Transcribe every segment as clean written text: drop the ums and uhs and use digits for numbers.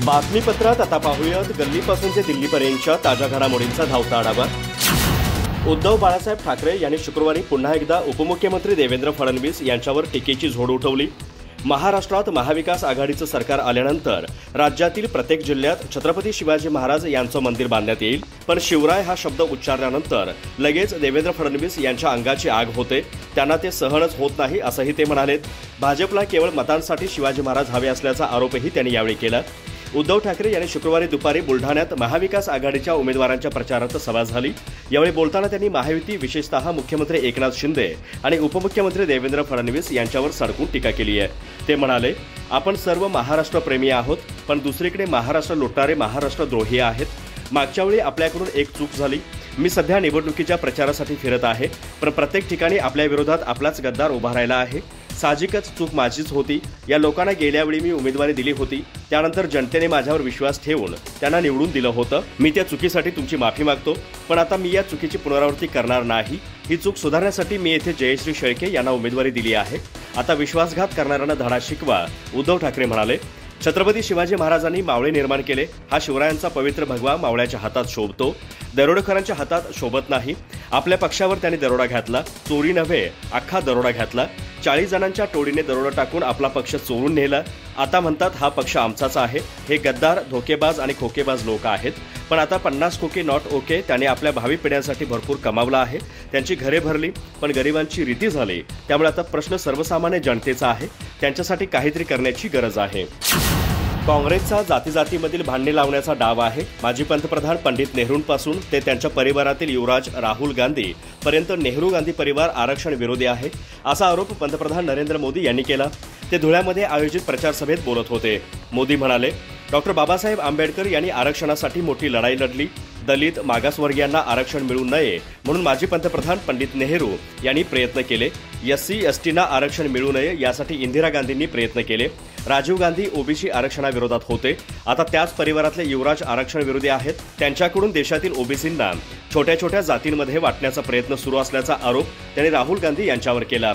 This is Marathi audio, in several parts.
बातमीपत्रात आता पाहूयात गल्लीपासून ते दिल्लीपर्यंतच्या ताज्या घडामोडींचा धावता आढावा। उद्धव बाळासाहेब ठाकरे यांनी शुक्रवारी पुन्हा एकदा उपमुख्यमंत्री देवेंद्र फडणवीस यांच्यावर टीकेची झोड उठवली। महाराष्ट्रात महाविकास आघाडीचं सरकार आल्यानंतर राज्यातील प्रत्येक जिल्ह्यात छत्रपती शिवाजी महाराज यांचं मंदिर बांधण्यात येईल, पण शिवराय हा शब्द उच्चारल्यानंतर लगेच देवेंद्र फडणवीस यांच्या अंगाची आग होते, त्यांना ते सहनच होत नाही असंही ते म्हणालेत। भाजपला केवळ मतांसाठी शिवाजी महाराज हवे असल्याचा आरोपही त्यांनी यावेळी केला। उद्धव ठाकरे यांनी शुक्रवारी दुपारी बुलढाण्यात महाविकास आघाडीच्या उमेदवारांच्या प्रचारार्थ सभा झाली। यावेळी बोलताना त्यांनी महायुती विशेषतः मुख्यमंत्री एकनाथ शिंदे आणि उपमुख्यमंत्री देवेंद्र फडणवीस यांच्यावर सडकून टीका केली आहे। ते म्हणाले, आपण सर्व महाराष्ट्रप्रेमी आहोत, पण दुसरीकडे महाराष्ट्र लुटणारे महाराष्ट्रद्रोही आहेत। मागच्या वेळी आपल्याकडून एक चूक झाली। मी सध्या निवडणुकीच्या प्रचारासाठी फिरत आहे, पण प्रत्येक ठिकाणी आपल्या विरोधात आपलाच गद्दार उभा राहिला आहे। साहजिकच चूक माझीच होती। या लोकांना गेल्यावेळी मी उमेदवारी दिली होती, त्यानंतर जनतेने माझ्यावर विश्वास ठेवून त्यांना निवडून दिलं होतं। मी त्या चुकीसाठी तुमची माफी मागतो, पण आता मी या चुकीची पुनरावृत्ती करणार नाही। ही चूक सुधारण्यासाठी मी येथे जयश्री शेळके यांना उमेदवारी दिली आहे। आता विश्वासघात करणाऱ्यांना धडा शिकवा, उद्धव ठाकरे म्हणाले। छत्रपती शिवाजी महाराजांनी मावळे निर्माण केले, हा शिवरायांचा पवित्र भगवा मावळ्याच्या हातात शोभतो, दरोडेखोरांच्या हातात शोभत नाही। आपल्या पक्षावर त्यांनी दरोडा घातला, चोरी नव्हे अख्खा दरोडा घातला। 40 जणांच्या टोळीने दरोडा टाकून आपला पक्ष चोरून नेला। आता म्हणतात हा पक्ष आमचाच आहे। हे गद्दार, धोकेबाज आणि खोकेबाज लोक आहेत, पण आता 50 खोके नॉट ओके। त्याने आपल्या भावी पिढ्यांसाठी भरपूर कमावलं आहे, त्यांची घरे भरली, पण गरिबांची रीती झाली। त्यामुळे आता प्रश्न सर्वसामान्य जनतेचा आहे, त्यांच्यासाठी काहीतरी करण्याची गरज आहे। काँग्रेसचा जातीजातीमधील भांडणे लावण्याचा डाव आहे। माजी पंतप्रधान पंडित नेहरूंपासून ते त्यांच्या परिवारातील युवराज राहुल गांधी पर्यंत नेहरू गांधी परिवार आरक्षण विरोधी आहे, असा आरोप पंतप्रधान नरेंद्र मोदी यांनी केला। ते धुळ्यामध्ये आयोजित प्रचार सभेत बोलत होते। मोदी म्हणाले, डॉक्टर बाबासाहेब आंबेडकर यांनी आरक्षणासाठी मोठी लढाई लढली। दलित मागासवर्गीयांना आरक्षण मिळू नये म्हणून माजी पंतप्रधान पंडित नेहरू यांनी प्रयत्न केले। SC STना आरक्षण मिळू नये यासाठी इंदिरा गांधींनी प्रयत्न केले। राजीव गांधी ओबीसी आरक्षणाविरोधात होते, आता त्याच परिवारातले युवराज आरक्षण विरोधी आहेत। त्यांच्याकडून देशातील ओबीसींना छोट्या छोट्या जातींमध्ये वाटण्याचा प्रयत्न सुरू असल्याचा आरोप त्यांनी राहुल गांधी यांच्यावर केला।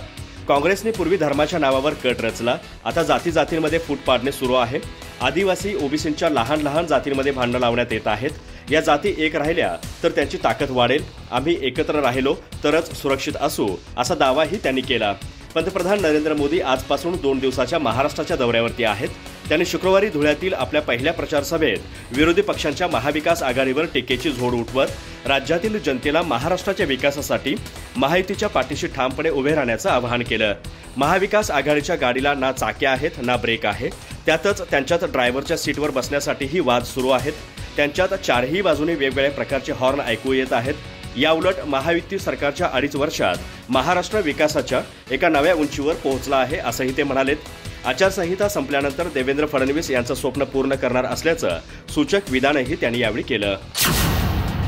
काँग्रेसने पूर्वी धर्माच्या नावावर कट रचला, आता जाती जातींमध्ये फूट पाडणे सुरू आहे। आदिवासी ओबीसींच्या लहान लहान जातींमध्ये भांडणं लावण्यात येत आहेत। या जाती एक राहिल्या तर त्यांची ताकद वाढेल, आम्ही एकत्र राहिलो तरच सुरक्षित असू, असा दावाही त्यांनी केला। पंतप्रधान नरेंद्र मोदी आजपासून 2 दिवसाच्या महाराष्ट्राच्या दौऱ्यावरती आहेत। त्यांनी शुक्रवारी धुळ्यातील आपल्या पहिल्या प्रचार सभेत विरोधी पक्षांच्या महाविकास आघाडीवर टीकेची झोड उठवत राज्यातील जनतेला महाराष्ट्राच्या विकासासाठी महायुतीच्या पाठीशी ठामपणे उभे राहण्याचं आवाहन केलं। महाविकास आघाडीच्या गाडीला ना चाके आहेत ना ब्रेक आहे, त्यातच त्यांच्यात ड्रायव्हरच्या सीटवर बसण्यासाठीही वाद सुरू आहेत। त्यांच्यात चारही बाजूने वेगवेगळ्या प्रकारचे हॉर्न ऐकू येत आहेत। याउलट महायुती सरकारच्या 2.5 वर्षात महाराष्ट्र विकासाच्या एका नव्या उंचीवर पोहोचला आहे, असंही ते म्हणालेत। आचारसंहिता संपल्यानंतर देवेंद्र फडणवीस यांचं स्वप्न पूर्ण करणार असल्याचं सूचक विधानही त्यांनी यावेळी केलं।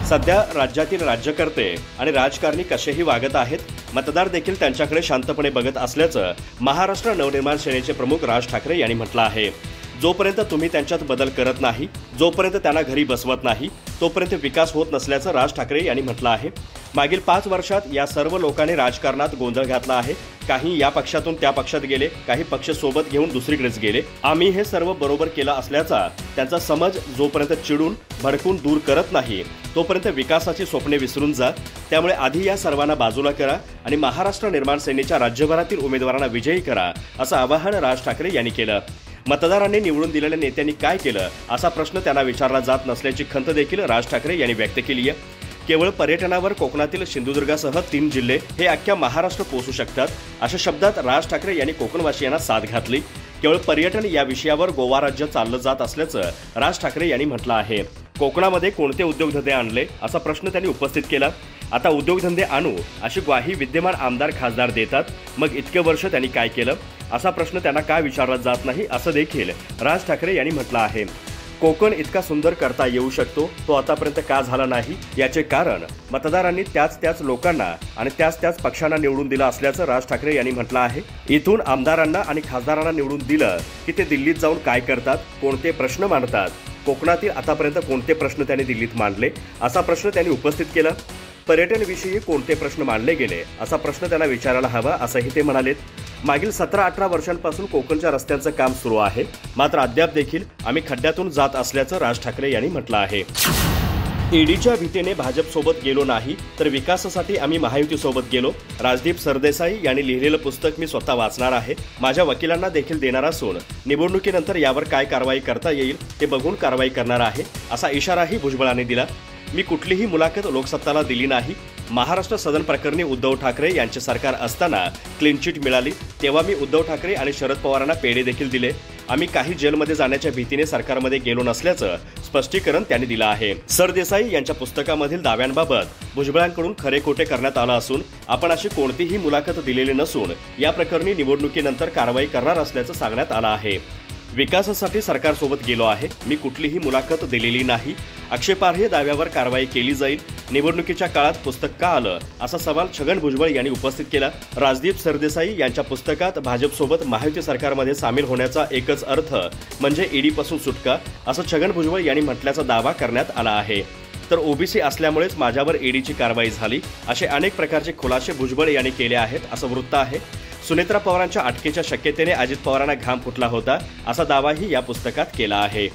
सध्या राज्यातील राज्यकर्ते आणि राजकारणी कसेही वागत आहेत, मतदार देखील त्यांच्याकडे शांतपणे बघत असल्याचं महाराष्ट्र नवनिर्माण सेनेचे प्रमुख राज ठाकरे यांनी म्हटलं आहे। जोपर्यंत तुम्ही त्यांच्यात बदल करत नाही, जोपर्यंत त्यांना घरी बसवत नाही, तोपर्यंत विकास होत नसल्याचं राज ठाकरे यांनी म्हटलं आहे। मागील 5 वर्षात या सर्व लोकांनी राजकारणात गोंधळ घातला आहे। काही या पक्षातून त्या पक्षात गेले, काही पक्ष सोबत घेऊन दुसरीकडेच गेले। आम्ही हे सर्व बरोबर केलं असल्याचा त्यांचा समज जोपर्यंत चिडून भडकून दूर करत नाही, तोपर्यंत विकासाची स्वप्ने विसरून जा। त्यामुळे आधी या सर्वांना बाजूला करा आणि महाराष्ट्र निर्माण सेनेच्या राज्यभरातील उमेदवारांना विजयी करा, असं आवाहन राज ठाकरे यांनी केलं। मतदारांनी निवडून दिलेल्या नेत्यांनी काय केलं असा प्रश्न त्यांना विचारला जात नसल्याची खंत देखील राज ठाकरे यांनी व्यक्त केली आहे। केवळ पर्यटनावर कोकणातील सिंधुदुर्गासह 3 जिल्हे हे अख्ख्या महाराष्ट्र पोहोचू शकतात, अशा शब्दात राज ठाकरे यांनी कोकणवासियांना साथ घातली। केवळ पर्यटन या विषयावर गोवा राज्य चाललं जात असल्याचं राज ठाकरे यांनी म्हटलं आहे। कोकणामध्ये कोणते उद्योगधंदे आणले असा प्रश्न त्यांनी उपस्थित केला। आता उद्योगधंदे आणू अशी ग्वाही विद्यमान आमदार खासदार देतात, मग इतके वर्ष त्यांनी काय केलं असा प्रश्न त्यांना का विचारला जात नाही, असं देखील राज ठाकरे यांनी म्हटलं आहे। कोकण इतका सुंदर करता येऊ शकतो, तो आतापर्यंत का झाला नाही याचे कारण मतदारांनी त्याच लोकांना आणि त्याच पक्षांना निवडून दिलं असल्याचं राज ठाकरे यांनी म्हटलं आहे। इथून आमदारांना आणि खासदारांना निवडून दिलं की ते दिल्लीत जाऊन काय करतात, कोणते प्रश्न मांडतात, कोकणातील आतापर्यंत कोणते प्रश्न त्यांनी दिल्लीत मांडले असा प्रश्न त्यांनी उपस्थित केला। पर्यटनविषयी कोणते प्रश्न मांडले गेले असा प्रश्न त्यांना विचारायला हवा, असंही ते म्हणालेत। मागील 17-18 वर्षांपासून कोकणच्या रस्त्यांचं काम सुरू आहे, मात्र अद्याप देखील आम्ही खड्ड्यातून जात असल्याचं राज ठाकरे यांनी म्हटलं आहे. ईडीच्या भीतीने भाजपसोबत गेलो नाही, तर विकासासाठी आम्ही महायुतीसोबत गेलो. राजदीप सरदेसाई यांनी लिहिलेलं पुस्तक मी स्वतः वाचणार आहे. माझ्या वकिलांना देखील देणार असून निवडणुकीनंतर यावर काय कारवाई करता येईल ते बघून कारवाई करणार आहे, असा इशाराही भुजबळांनी दिला. मी कुठलीही मुलाखत लोकसत्ताला दिली नाही. महाराष्ट्र सदन प्रकरणी उद्धव ठाकरे यांचे सरकार असताना क्लीन चिट मिळाली, तेव्हा मी उद्धव ठाकरे आणि शरद पवारांना पेढे देखील दिले. आम्ही काही जेलमध्ये जाण्याच्या भीतीने सरकारमध्ये गेलो नसल्याचं स्पष्टीकरण त्यांनी दिलं आहे. सरदेसाई यांच्या पुस्तकामधील दाव्यांबाबत भुजबळांकडून खरे खोटे करण्यात आलं असून आपण अशी कोणतीही मुलाखत दिलेली नसून या प्रकरणी निवडणुकीनंतर कारवाई करणार असल्याचं सांगण्यात आलं आहे. विकासासाठी सरकारसोबत गेलो आहे. मी कुठलीही मुलाखत दिलेली नाही. आक्षेपार्ह दाव्यावर कारवाई केली जाईल. निवडणुकीच्या काळात पुस्तक का आलं, असा सवाल छगन भुजबळ यांनी उपस्थित केला. राजदीप सरदेसाई यांच्या पुस्तकात भाजपसोबत महायुती सरकारमध्ये सामील होण्याचा एकच अर्थ म्हणजे ईडीपासून सुटका, असं छगन भुजबळ यांनी म्हटल्याचा दावा करण्यात आला आहे. तर ओबीसी असल्यामुळेच माझ्यावर ईडीची कारवाई झाली, असे अनेक प्रकारचे खुलासे भुजबळ यांनी केले आहेत, असं वृत्त आहे. सुनेत्रा पवारांच्या अटकेच्या शक्यतेने अजित पवारांना घाम फुटला होता, असा दावाही या पुस्तकात केला आहे.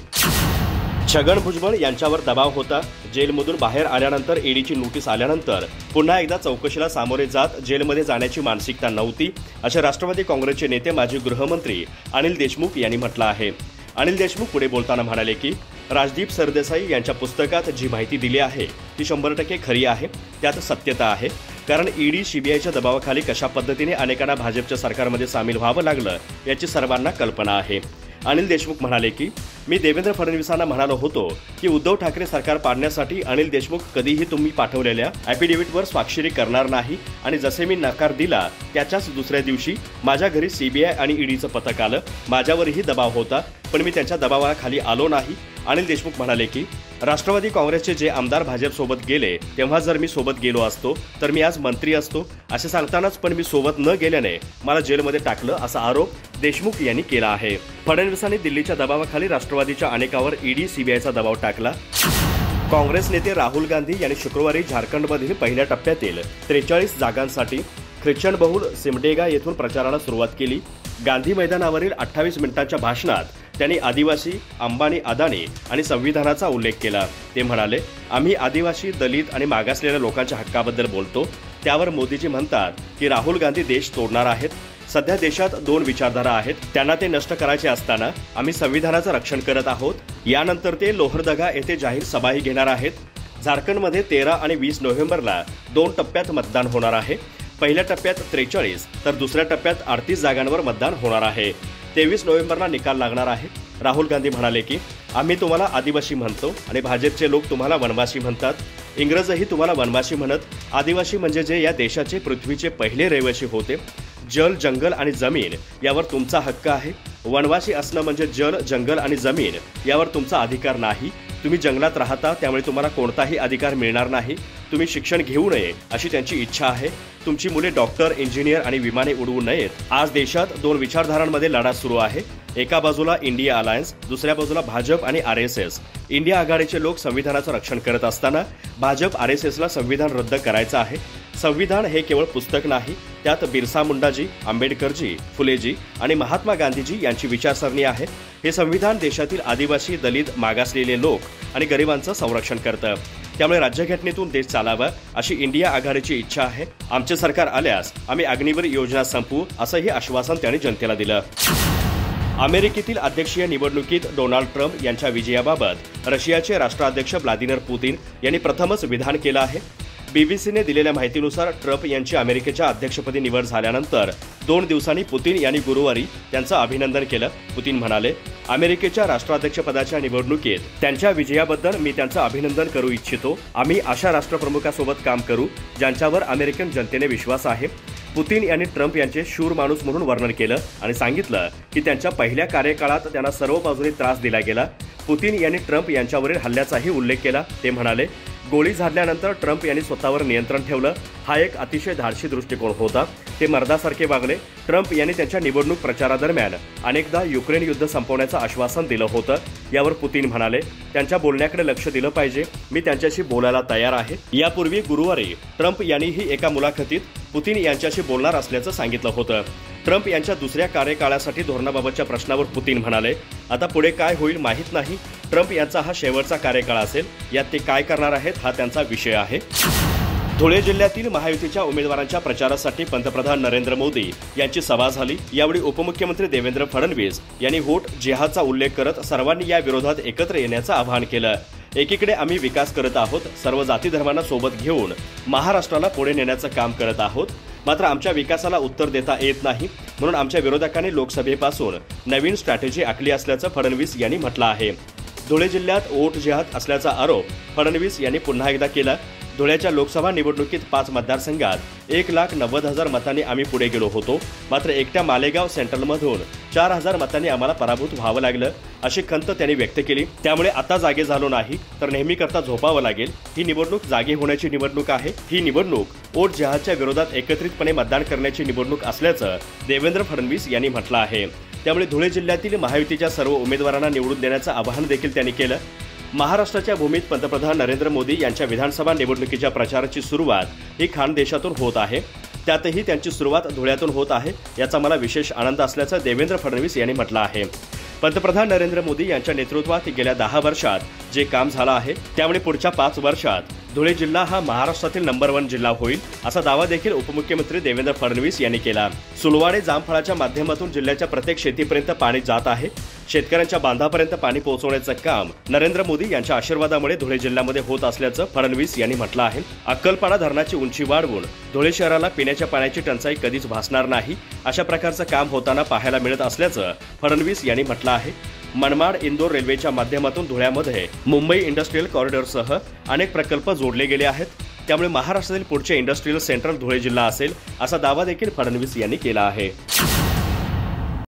छगन भुजबळ यांच्यावर दबाव होता. जेलमधून बाहेर आल्यानंतर ईडीची नोटीस आल्यानंतर पुन्हा एकदा चौकशीला सामोरे जात जेलमध्ये जाण्याची मानसिकता नव्हती, असे राष्ट्रवादी काँग्रेसचे नेते माजी गृहमंत्री अनिल देशमुख यांनी म्हटलं आहे. अनिल देशमुख पुढे बोलताना म्हणाले की राजदीप सरदेसाई यांच्या पुस्तकात जी माहिती दिली आहे ती 100% खरी आहे. त्यात सत्यता आहे, कारण ईडी सीबीआयच्या दबावाखाली कशा पद्धतीने अनेकांना भाजपच्या सरकारमध्ये सामील व्हावं लागलं याची सर्वांना कल्पना आहे. अनिल देशमुख म्हणाले की मी देवेंद्र फडणवीसांना म्हणालो होतो की उद्धव ठाकरे सरकार पाडण्यासाठी अनिल देशमुख कधीही तुम्ही पाठवलेल्या ॲफिडेव्हिटवर स्वाक्षरी करणार नाही, आणि जसे मी नकार दिला त्याच्याच दुसऱ्या दिवशी माझ्या घरी सीबीआय आणि ईडीचं पथक आलं. माझ्यावरही दबाव होता, पण मी त्यांच्या दबावाखाली आलो नाही. अनिल देशमुख म्हणाले की राष्ट्रवादी काँग्रेसचे जे आमदार भाजपसोबत गेले तेव्हा जर मी सोबत गेलो असतो तर मी आज मंत्री असतो, असे सांगतानाच पण मी सोबत न गेल्याने मला जेलमध्ये टाकलं, असा आरोप देशमुख यांनी केला आहे. फडणवीसांनी दिल्लीच्या दबावाखाली राष्ट्रवादीच्या अनेकावर ईडी सीबीआयचा दबाव टाकला. काँग्रेस नेते राहुल गांधी यांनी शुक्रवारी झारखंडमधील पहिल्या टप्प्यातील 43 जागांसाठी ख्रिश्चन बहुल सिमडेगा येथून प्रचाराला सुरुवात केली. गांधी मैदानावरील 28 मिनिटांच्या भाषणात त्यांनी आदिवासी, अंबानी, अदानी आणि संविधानाचा उल्लेख केला. ते म्हणाले, आम्ही आदिवासी, दलित आणि मागासलेल्या लोकांच्या हक्काबद्दल बोलतो. त्यावर मोदीजी म्हणतात की राहुल गांधी देश तोडणार आहेत. सध्या देशात 2 विचारधारा आहेत, त्यांना ते नष्ट करायचे असताना आम्ही संविधानाचं रक्षण करत आहोत. यानंतर ते लोहरदगा येथे जाहीर सभाही घेणार आहेत. झारखंडमध्ये 13 आणि 20 नोव्हेंबरला 2 टप्प्यात मतदान होणार आहे. पहिल्या टप्प्यात 43 तर दुसऱ्या टप्प्यात 38 जागांवर मतदान होणार आहे. 23 नोव्हेंबरला निकाल लागणार आहे. राहुल गांधी म्हणाले की आम्ही तुम्हाला आदिवासी म्हणतो आणि भाजपचे लोक तुम्हाला वनवासी म्हणतात. इंग्रजही तुम्हाला वनवासी म्हणत. आदिवासी म्हणजे जे या देशाचे, पृथ्वीचे पहिले रहिवासी होते. जल, जंगल आणि जमीन यावर तुमचा हक्क आहे. वनवासी असणं म्हणजे जल, जंगल आणि जमीन यावर तुमचा अधिकार नाही. तुम्ही जंगलात राहता, त्यामुळे तुम्हाला कोणताही अधिकार मिळणार नाही. तुम्ही शिक्षण घेऊ नये अशी त्यांची इच्छा आहे. तुमची मुले डॉक्टर, इंजिनियर आणि विमाने उडवू नयेत. आज देशात 2 विचारधारांमध्ये लढा सुरू आहे. एका बाजूला इंडिया अलायन्स, दुसऱ्या बाजूला भाजप आणि RSS. इंडिया आघाडीचे लोक संविधानाचं रक्षण करत असताना भाजप RSSला संविधान रद्द करायचं आहे. संविधान हे केवळ पुस्तक नाही, त्यात बिरसा मुंडाजी, आंबेडकरजी, फुलेजी आणि महात्मा गांधीजी यांची विचारसरणी आहे. हे संविधान देशातील आदिवासी, दलित, मागासलेले लोक आणि गरिबांचं संरक्षण करतं. त्यामुळे राज्यघटनेतून देश चालावा अशी इंडिया आघाडीची इच्छा आहे. आमचे सरकार आल्यास आम्ही अग्निवीर योजना संपवू, असंही आश्वासन त्यांनी जनतेला दिलं. अमेरिकेतील अध्यक्षीय निवडणुकीत डोनाल्ड ट्रम्प यांच्या विजयाबाबत रशियाचे राष्ट्राध्यक्ष व्लादिमीर पुतीन यांनी प्रथमच विधान केलं आहे. बीबीसीने दिलेल्या माहितीनुसार ट्रम्प यांची अमेरिकेच्या अध्यक्षपदी निवड झाल्यानंतर 2 दिवसांनी पुतीन यांनी गुरुवारी त्यांचं अभिनंदन केलं. पुतीन म्हणाले, अमेरिकेच्या राष्ट्राध्यक्षपदाच्या निवडणुकीत त्यांच्या विजयाबद्दल मी त्यांचं अभिनंदन करू इच्छितो. आम्ही अशा राष्ट्रप्रमुखासोबत काम करू ज्यांच्यावर अमेरिकन जनतेने विश्वास आहे. पुतीन यांनी ट्रम्प यांचे शूर माणूस म्हणून वर्णन केलं आणि सांगितलं की त्यांच्या पहिल्या कार्यकाळात त्यांना सर्व बाजूने त्रास दिला गेला. पुतीन यांनी ट्रम्प यांच्यावरील हल्ल्याचाही उल्लेख केला. ते म्हणाले, गोळी झाडल्यानंतर ट्रम्प यांनी स्वतःवर नियंत्रण ठेवलं. हा एक अतिशय धाडसी दृष्टिकोन होता. ते मर्दासारखे वागले. ट्रम्प यांनी त्यांच्या निवडणूक प्रचारादरम्यान अनेकदा युक्रेन युद्ध संपवण्याचं आश्वासन दिलं होतं. यावर पुतीन म्हणाले, त्यांच्या बोलण्याकडे लक्ष दिलं पाहिजे. मी त्यांच्याशी बोलायला तयार आहे. यापूर्वी गुरुवारी ट्रम्प यांनीही एका मुलाखतीत पुतीन यांच्याशी बोलणार असल्याचं सांगितलं होतं. ट्रम्प यांच्या दुसऱ्या कार्यकाळासाठी धोरणाबाबतच्या प्रश्नावर पुतीन म्हणाले, आता पुढे काय होईल माहीत नाही. ट्रम्प यांचा हा शेवटचा कार्यकाळ असेल. यात ते काय करणार आहेत हा त्यांचा विषय आहे. धुळे जिल्ह्यातील महायुतीच्या उमेदवारांच्या प्रचारासाठी पंतप्रधान नरेंद्र मोदी यांची सभा झाली. यावेळी उपमुख्यमंत्री देवेंद्र फडणवीस यांनी व्होट जिहादचा उल्लेख करत सर्वांनी या विरोधात एकत्र येण्याचं आवाहन केलं. एकीकडे आम्ही विकास करत आहोत, सर्व जाती धर्मांना सोबत घेऊन महाराष्ट्राला पुढे नेण्याचं काम करत आहोत. मात्र आमच्या विकासाला उत्तर देता येत नाही, म्हणून आमच्या विरोधकांनी लोकसभेपासून नवीन स्ट्रॅटेजी आखली असल्याचं फडणवीस यांनी म्हटलं आहे. धुळे जिल्ह्यात वोट जिहाद असल्याचा आरोप फडणवीस यांनी पुन्हा एकदा केला. धुळ्याच्या लोकसभा निवडणुकीत 5 मतदारसंघात 1,90,000 मतांनी आम्ही पुढे गेलो होतो. मात्र एकट्या मालेगाव सेंट्रलमधून 4,000 मतांनी आम्हाला पराभूत व्हावं लागलं, अशी खंत त्यांनी व्यक्त केली. त्यामुळे आता जागे झालो नाही तर नेहमीकरता झोपावं लागेल. ही निवडणूक जागे होण्याची निवडणूक आहे. ही निवडणूक वोट जिहादच्या विरोधात एकत्रितपणे मतदान करण्याची निवडणूक असल्याचं देवेंद्र फडणवीस यांनी म्हटलं आहे. त्यामुळे धुळे जिल्ह्यातील महायुतीच्या सर्व उमेदवारांना निवडून देण्याचं आवाहन देखील त्यांनी केलं. महाराष्ट्राच्या भूमीत पंतप्रधान नरेंद्र मोदी यांच्या विधानसभा निवडणुकीच्या प्रचाराची सुरुवात ही खानदेशातून होत आहे. त्यातही त्यांची सुरुवात धुळ्यातून होत आहे. याचा मला विशेष आनंद असल्याचं देवेंद्र फडणवीस यांनी म्हटलं आहे. पंतप्रधान नरेंद्र मोदी यांच्या नेतृत्वात गेल्या 10 वर्षात जे काम झालं आहे त्यामुळे पुढच्या 5 वर्षात धुळे जिल्हा हा महाराष्ट्रातील नंबर 1 जिल्हा होईल, असा दावा देखील उपमुख्यमंत्री देवेंद्र फडणवीस यांनी केला. सुलवाडे जामफळाच्या माध्यमातून जिल्ह्याच्या प्रत्येक शेतीपर्यंत पाणी जात आहे. शेतकऱ्यांच्या बांधापर्यंत पाणी पोहोचवण्याचं काम नरेंद्र मोदी यांच्या आशीर्वादामुळे धुळे जिल्ह्यामध्ये होत असल्याचं फडणवीस यांनी म्हटलं आहे. अक्कलपाडा धरणाची उंची वाढवून धुळे शहराला पिण्याच्या पाण्याची टंचाई कधीच भासणार नाही, अशा प्रकारचं काम होताना पाहायला मिळत असल्याचं फडणवीस यांनी म्हटलं आहे. मनमाड इंदोर रेल्वेच्या माध्यमातून धुळ्यामध्ये मुंबई इंडस्ट्रीयल कॉरिडॉरसह अनेक प्रकल्प जोडले गेले आहेत. त्यामुळे महाराष्ट्रातील पुढचे इंडस्ट्रीयल सेंट्रल धुळे जिल्हा असेल, असा दावा देखील फडणवीस यांनी केला आहे.